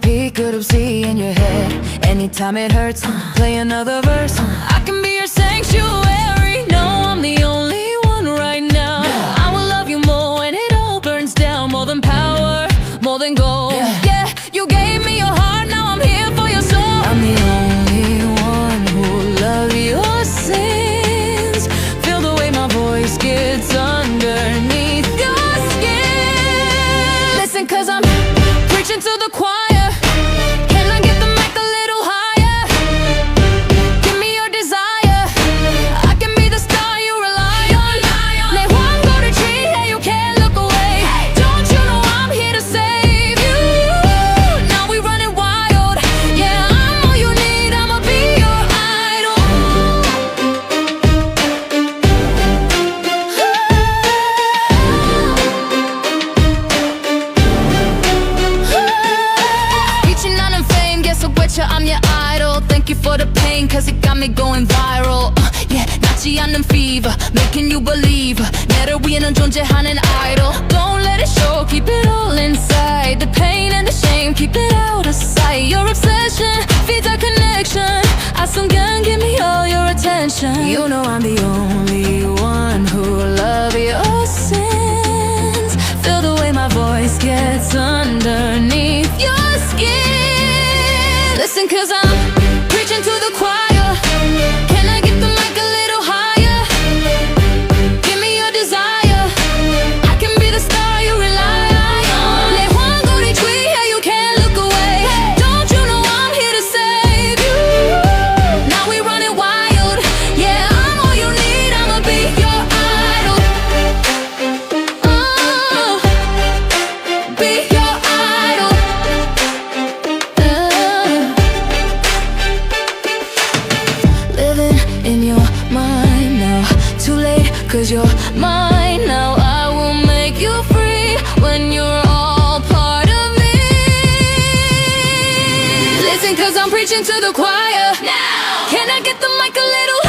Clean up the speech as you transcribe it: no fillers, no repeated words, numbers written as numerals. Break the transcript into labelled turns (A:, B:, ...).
A: repeat, good obscene in your head. Anytime it hurts, play another verse. I can be your sanctuary. No, I'm the only one right now. I will love you more when it all burns down. More than power, more than gold. Yeah, you gave me your heart, now I'm here for your soul. I'm the only one who'll love your sins. Feel the way my voice gets underneath your skin. Listen, 'cause I'm preaching to the choir. Can I get the mic a little higher? Give me your desire. I can be the star you rely on. 내 왕고를 취해, you can't look away. Don't you know I'm here to save you? Now we running wild. Yeah, I'm all you need, I'ma be your idol. Reaching out in fame, guess I bet you I'm your idol. Thank you for the pain, 'cause it got me going viral. Yeah, 낫지 않는 fever, making you believe. 나를 위해는 존재하는 idol. Don't let it show, keep it all inside. The pain and the shame, keep it out of sight. Your obsession feeds our connection. 아순간, give me all your attention. You know I'm the only one who'll love your sins. Feel the way my voice gets underneath your skin. Listen, 'cause I'm preaching to the choir. Can I get the mic a little higher? Give me your desire. I can be the star you rely on. 내 왕고를 취해, you can't look away. Don't you know I'm here to save you? Now we running wild. Yeah, I'm all you need, I'ma be your idol. Oh, be your idol. Living in your mind now. Too late, 'cause you're mine now. I will make you free when you're all part of me. Listen, 'cause I'm preaching to the choir. Now, can I get the mic a little